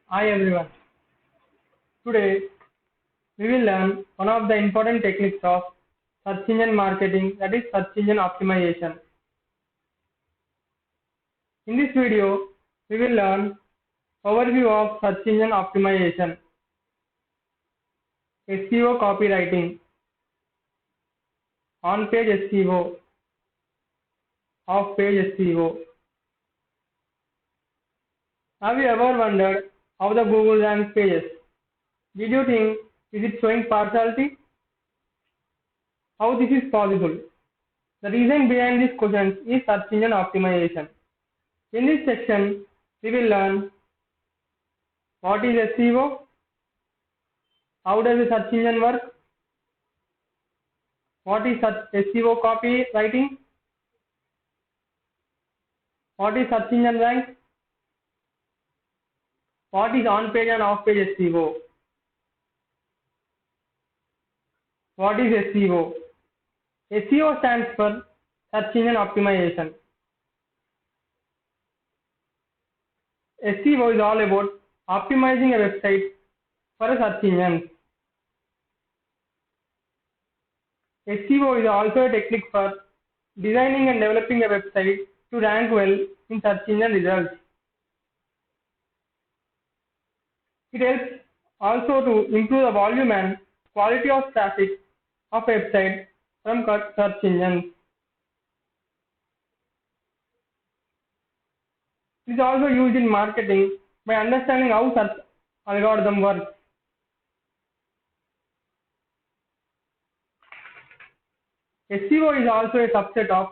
Hi everyone. Today we will learn one of the important techniques of search engine marketing, that is search engine optimization. In this video we will learn overview of search engine optimization, SEO copywriting, on-page SEO, off-page SEO. Have you ever wondered how the Google ranks pages? Did you think is it showing partiality? How this is possible? The reason behind this question is search engine optimization. In this section, we will learn what is SEO, how does the search engine work, what is SEO copywriting, what is search engine rank, what is on-page and off-page SEO, what is SEO. SEO stands for search engine optimization. SEO is all about optimizing a website for a search engine. SEO is also a technique for designing and developing a website to rank well in search engine results. It helps also to improve the volume and quality of traffic of a website from search engines. It is also used in marketing by understanding how search algorithm works. SEO is also a subset of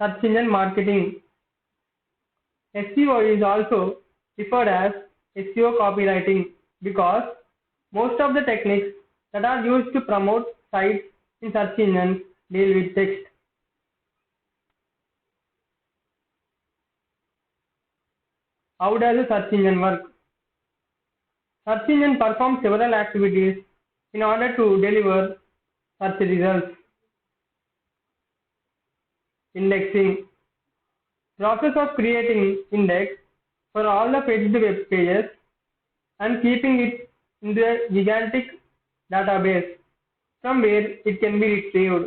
search engine marketing. SEO is also referred as SEO copywriting because most of the techniques that are used to promote sites in search engines deal with text. How does a search engine work? Search engine performs several activities in order to deliver search results. Indexing. Process of creating index for all the fetched web pages and keeping it in the gigantic database from where it can be retrieved.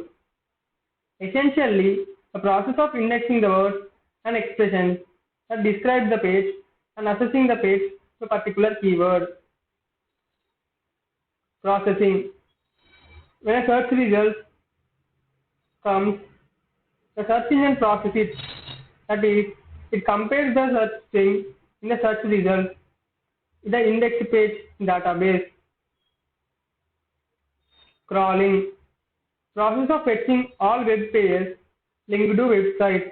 Essentially, the process of indexing the words and expressions that describe the page and assessing the page to a particular keyword. Processing. When a search result comes, the search engine processes it, that is, it compares the search string in the search result with the indexed page database. Crawling. Process of fetching all web pages linked to websites.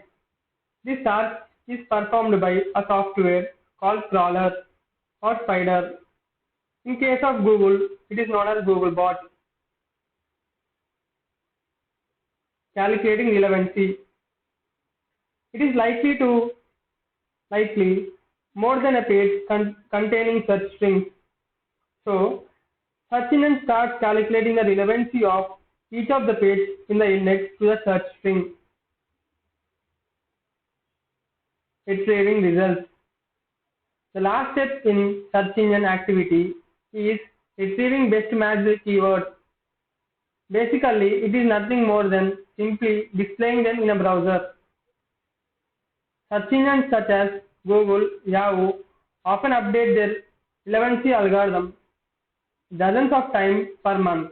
This task is performed by a software called crawler or spider. In case of Google, it is known as Googlebot. Calculating relevancy. It is likely more than a page containing search strings. So, search engine starts calculating the relevancy of each of the pages in the index to the search string. Retrieving results. The last step in search engine activity is retrieving best matched keywords. Basically, it is nothing more than simply displaying them in a browser. Search engines such as Google, Yahoo often update their relevancy algorithm dozens of times per month.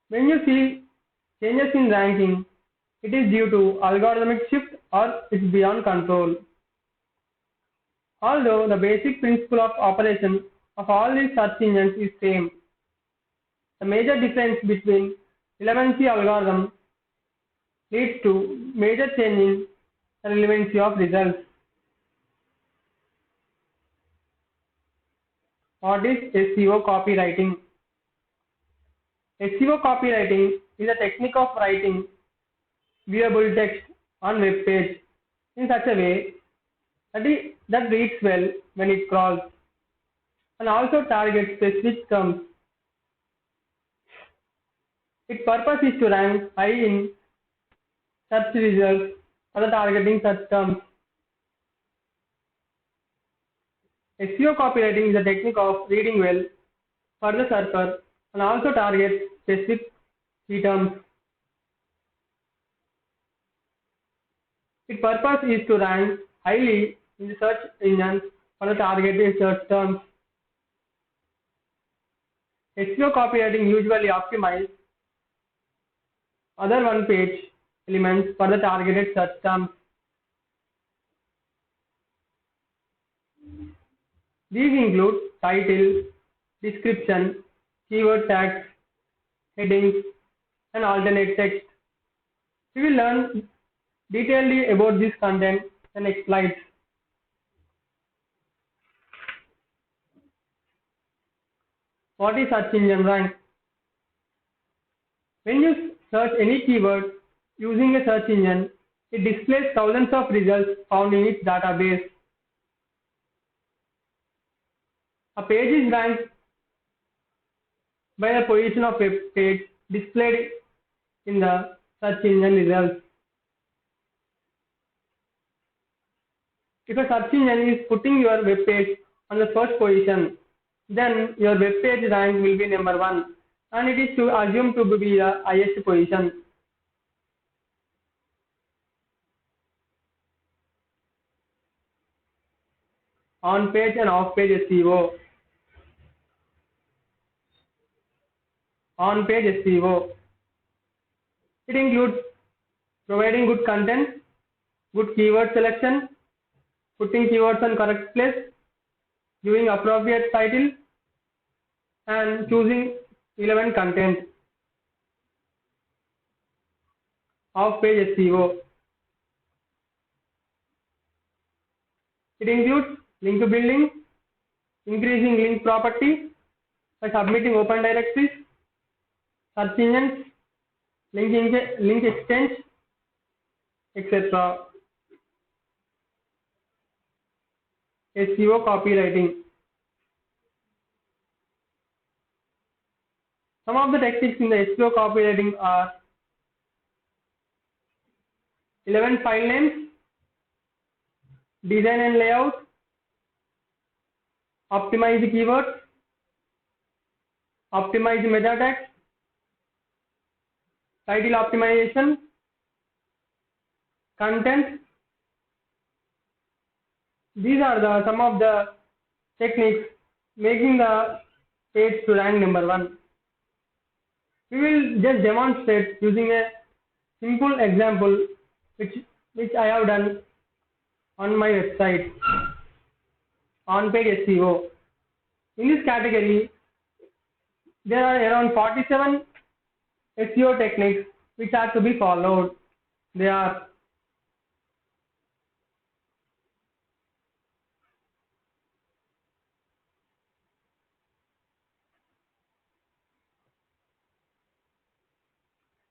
When you see changes in ranking, it is due to algorithmic shift or it's beyond control. Although the basic principle of operation of all these search engines is same, the major difference between relevancy algorithm leads to major change in the relevancy of results. What is SEO copywriting? SEO copywriting is a technique of writing viewable text on web page in such a way that reads well when it crawls and also targets specific terms. Its purpose is to rank high in search results for the targeting such terms. SEO copywriting is a technique of reading well for the searcher and also targets specific key terms. Its purpose is to rank highly in the search engines for the targeted search terms. SEO copywriting usually optimizes other one-page elements for the targeted search terms. These include title, description, keyword tags, headings, and alternate text. We will learn detailedly about this content in the next slides. What is search engine rank? When you search any keyword using a search engine, it displays thousands of results found in its database. A page is ranked by the position of a page displayed in the search engine results. If a search engine is putting your web page on the first position, then your web page rank will be number 1 and it is assumed to be the highest position. On-page and off-page SEO. On-page SEO. It includes providing good content, good keyword selection, putting keywords on correct place, giving appropriate title, and choosing relevant content. Off-page SEO. It includes link building, increasing link property by submitting open directories, search engines, link exchange, etc. SEO copywriting. Some of the techniques in the SEO copywriting are 11 file names, design and layout, optimize the keywords, optimize the meta tags, title optimization, content. These are some of the techniques making the page to rank number 1. We will just demonstrate using a simple example which I have done on my website. On-page SEO. In this category, there are around 47 SEO techniques which are to be followed. They are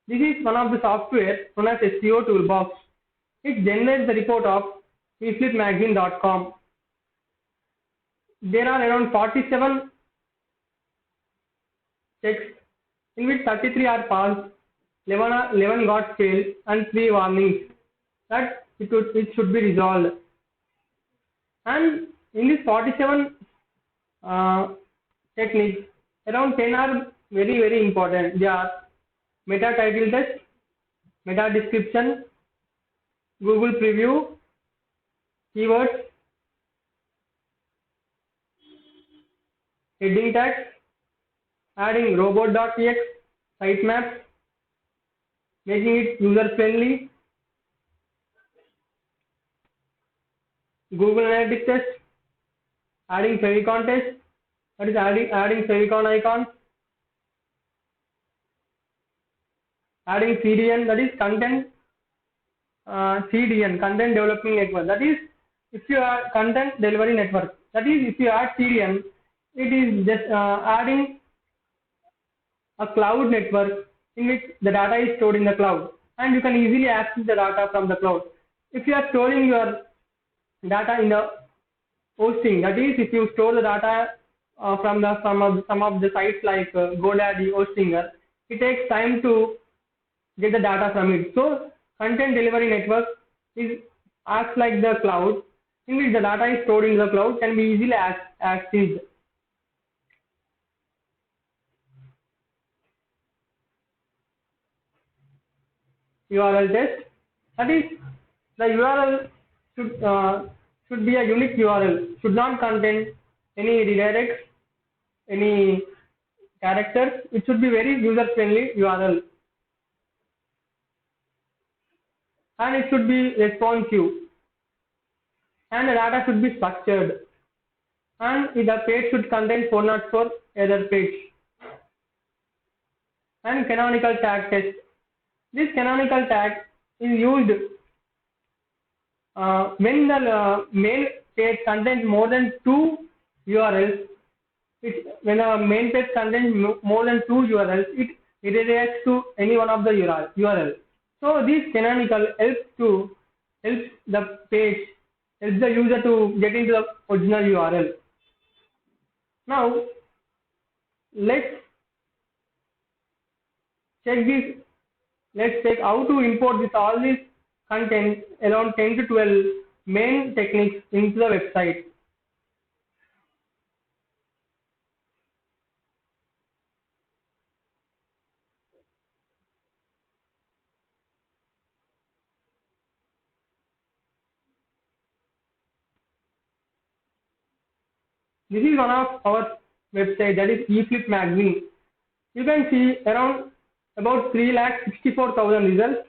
this is one of the software known as SEO Toolbox. It generates the report of eFlipMagazine.com. There are around 47 checks in which 33 are passed, 11 got failed, and 3 warnings that it should be resolved. And in these 47 techniques, around 10 are very, very important. They are meta title test, meta description, Google preview, keywords, heading tags, adding robot.txt, sitemaps, making it user friendly, Google Analytics test, adding favicon test, that is adding favicon icons, adding CDN, that is content CDN, content developing network. That is, if you are content delivery network, that is, if you add CDN, it is just adding a cloud network in which the data is stored in the cloud, and you can easily access the data from the cloud. If you are storing your data in the hosting, that is, if you store the data from some of the sites like GoDaddy, Hostinger, it takes time to get the data from it. So content delivery network acts like the cloud, in which the data is stored in the cloud can be easily accessed. URL test, that is, the URL should be a unique URL, should not contain any redirects, any characters. It should be very user friendly URL, and it should be responsive, and the data should be structured, and the page should contain 404 error page. And canonical tag test. This canonical tag is used when the main page contains more than 2 URLs. When a main page contains more than 2 URLs, it redirects to any one of the URL. So this canonical helps the page, helps the user to get into the original URL. Now let's check this. Let's check how to import all this content, around 10 to 12 main techniques into the website. This is one of our website, that is eFlip magazine. You can see about 3,64,000 results,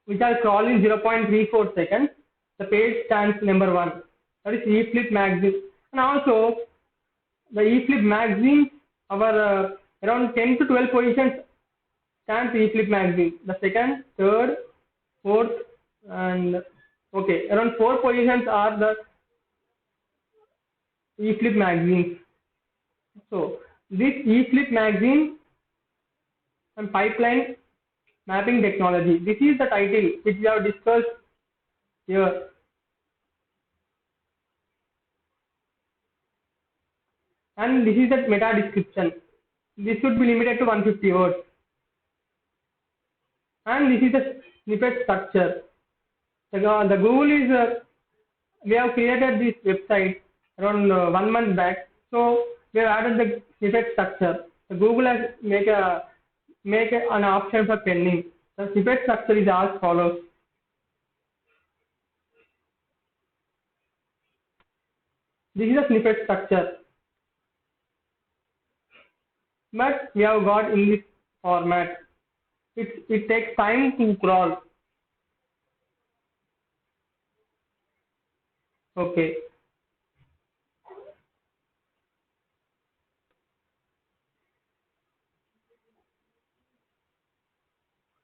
which are crawled in 0.34 seconds. The page stands number 1. That is eFlip magazine. And also the eFlip magazine, our around 10 to 12 positions stands eFlip magazine. The second, third, fourth, and around 4 positions are the eFlip magazines. So this eFlip magazine and pipeline mapping technology. This is the title which we have discussed here. And this is the meta description. This should be limited to 150 words. And this is the snippet structure. The Google is, we have created this website around 1 month back. So we have added the snippet structure. The Google has make an option for pending. The snippet structure is as follows. This is a snippet structure, but we have got in this format. It takes time to crawl. Okay.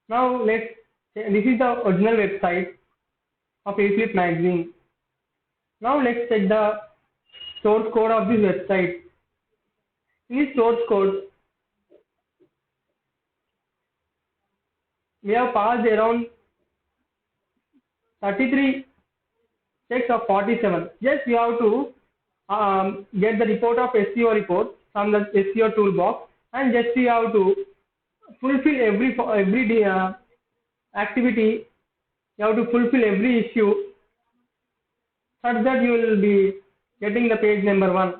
Now this is the original website of eFlip magazine. Now let's check the source code of this website. In this source code, we have passed around 33 checks of 47. Just we have to get the report of SEO report from the SEO toolbox, and just we have to fulfill every activity. You have to fulfill every issue, such that you will be getting the page number 1.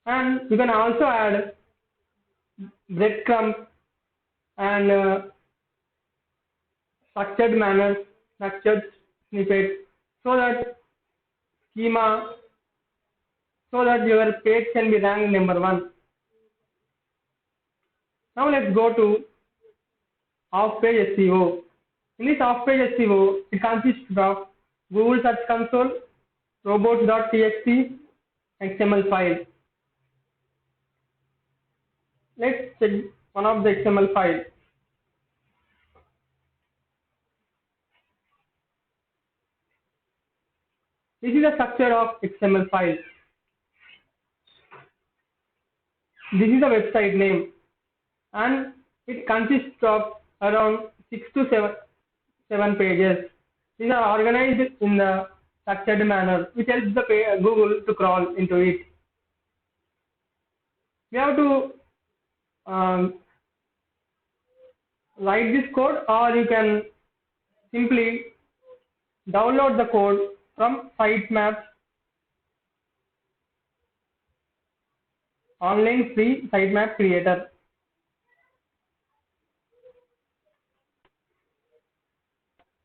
And you can also add breadcrumbs and structured manner, structured snippets, so that schema, so that your page can be ranked number 1. Now let's go to off-page SEO. In this off-page SEO, it consists of Google Search Console, robots.txt, XML file. Let's check one of the XML files. This is the structure of XML file. This is the website name, and it consists of around 6 to 7 pages. These are organized in the structured manner, which helps the Google to crawl into it. We have to um, write this code, or you can simply download the code from Sitemap online free sitemap creator.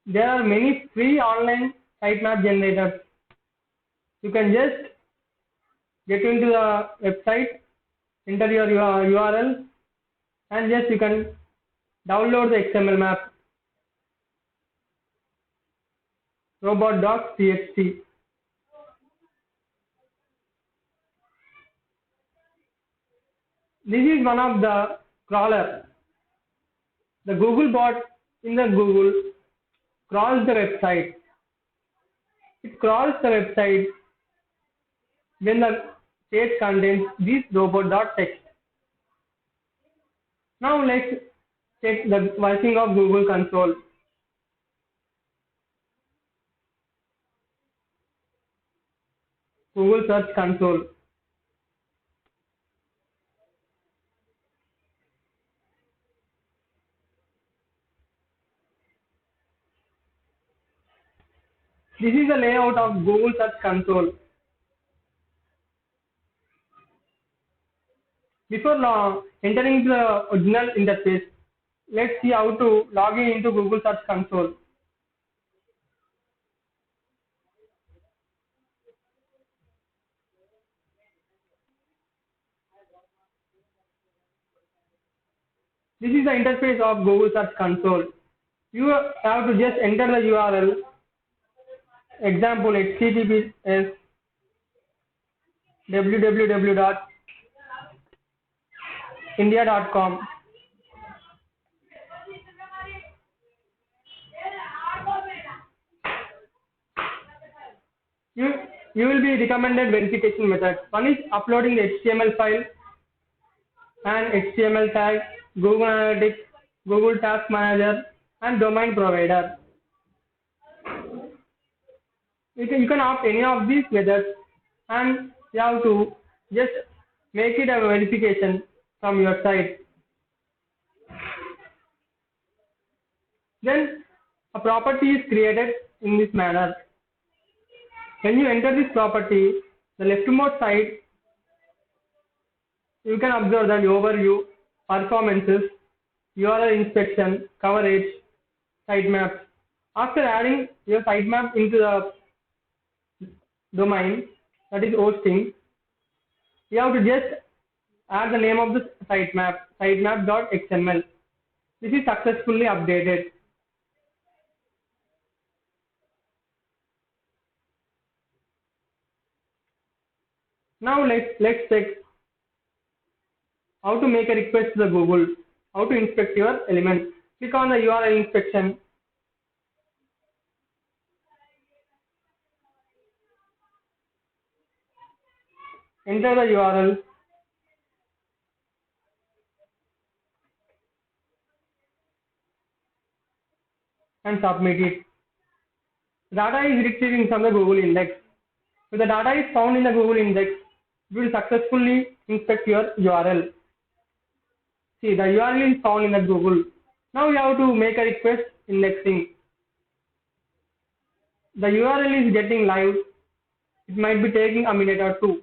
There are many free online sitemap generators. You can just get into the website, enter your URL, and just you can download the XML map, robot.txt. This is one of the crawler. The Google bot in the Google crawls the website. It crawls the website when the page contains this robot.txt. Now let's check the working of Google console. Google Search Console. This is the layout of Google Search Console. Before entering the original interface, let's see how to log in into Google Search Console. This is the interface of Google Search Console. You have to just enter the URL. Example, https www.india.com. You will be recommended verification methods. One is uploading the HTML file and HTML tag, Google Analytics, Google Task Manager, and domain provider. You can opt any of these methods, and you have to just make it a verification from your site. Then a property is created in this manner. When you enter this property, the leftmost side, you can observe that overview, performances, URL inspection, coverage, sitemaps. After adding your sitemap into the domain, that is hosting, you have to just add the name of the sitemap, sitemap.xml. This is successfully updated. Now let's check how to make a request to the Google, how to inspect your element. Click on the URL inspection. Enter the URL. And submit it. Data is retrieving from the Google index. If the data is found in the Google index, it will successfully inspect your URL. See, the URL is found in the Google. Now you have to make a request indexing. The URL is getting live. It might be taking a minute or two.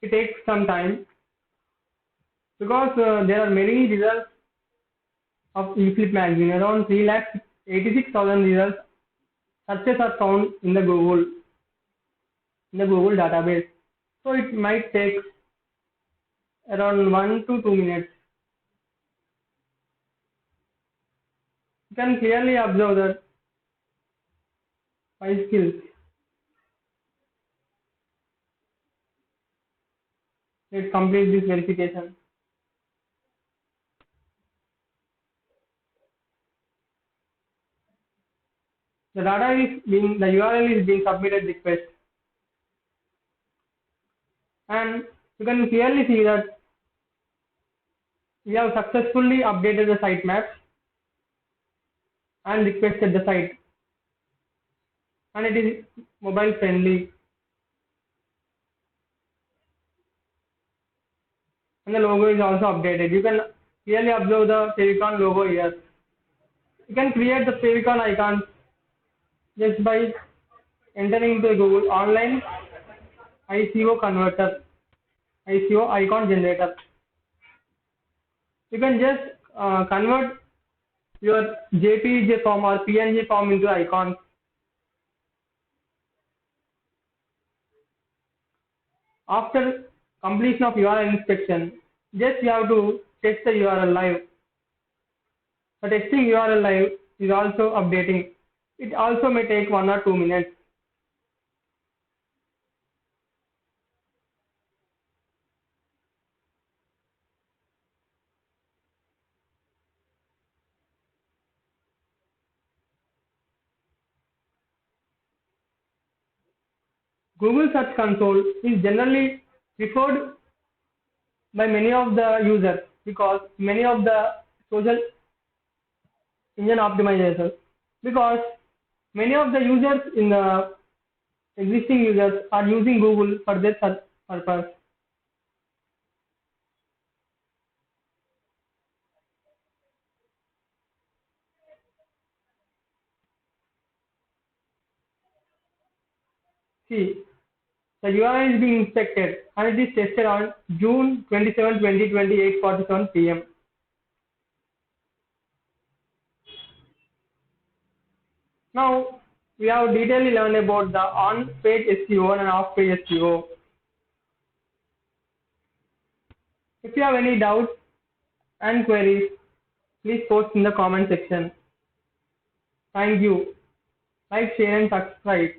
It takes some time because there are many results of eFlip magazine. Around 3,86,000 results searches are found in the Google database. So it might take around 1 to 2 minutes. You can clearly observe that 5 skills. Let's complete this verification. The URL is being submitted request, and you can clearly see that we have successfully updated the sitemaps and requested the site, and it is mobile friendly, and the logo is also updated. You can clearly observe the favicon logo here. You can create the favicon icons just by entering into Google online ICO converter, ICO icon generator. You can just convert your JPG form or PNG form into icons. After completion of URL inspection, just you have to test the URL live. The testing URL live is also updating. It also may take 1 or 2 minutes. Google Search Console is generally preferred by many of the users because many of the social engine optimizers, because many of the users in the existing users are using Google for their search purpose. See, the URL is being inspected and it is tested on June 27, 2020, 8:47 p.m. Now, we have detailedly learned about the on-page SEO and off-page SEO. If you have any doubts and queries, please post in the comment section. Thank you. Like, share and subscribe.